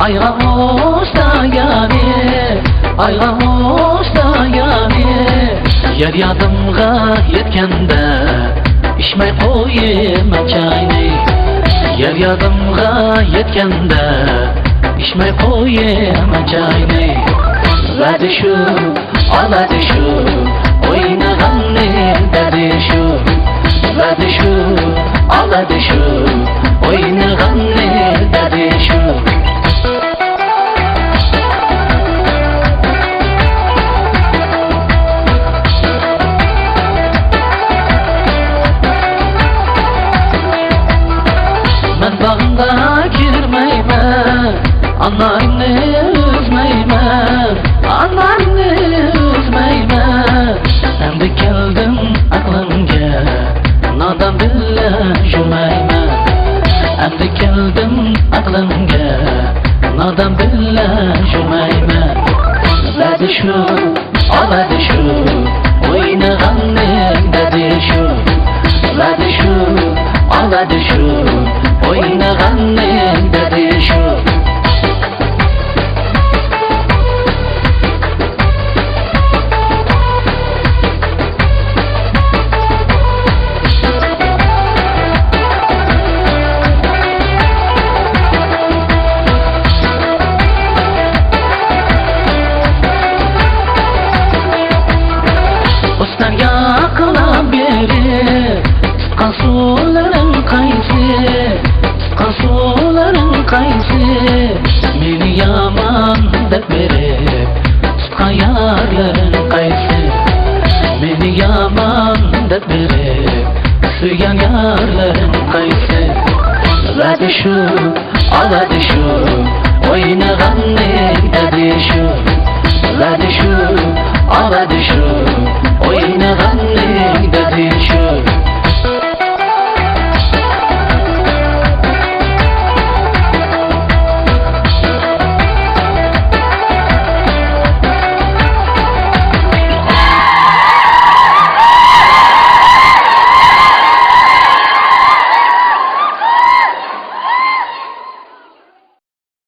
ayga hoşlayani, ayga hoşlayani. Yer yadımga yetkende içmey koyma çayni. Yer yadımga yetkende içmey koyma çayni. Vədi şu, aladı şu, oynağan dedi şu. Vədi şu, aladı şu, oynağan dedi şu. Ben bağında girmeymen, anlarını üzmeymen, anlarını üzmeymen. Hem de geldim aklımca, nadan bile jümeymen. Hem de geldim aklımca, nadan bile jümeymen. Vədi şu, aladı şu, oynağan dedi şu. Vədi şu, aladı şu, oynağan dedi şu. Ostan yakılan biri, kasuların kaysı, kasuların kaysı. Meni yaman dep verip, tutkan yarların kaysı. Meni yaman dep verip, süyan yarların kaysı. Vədi şu, aladı şu, oynağan dedi şu. Vədi şu,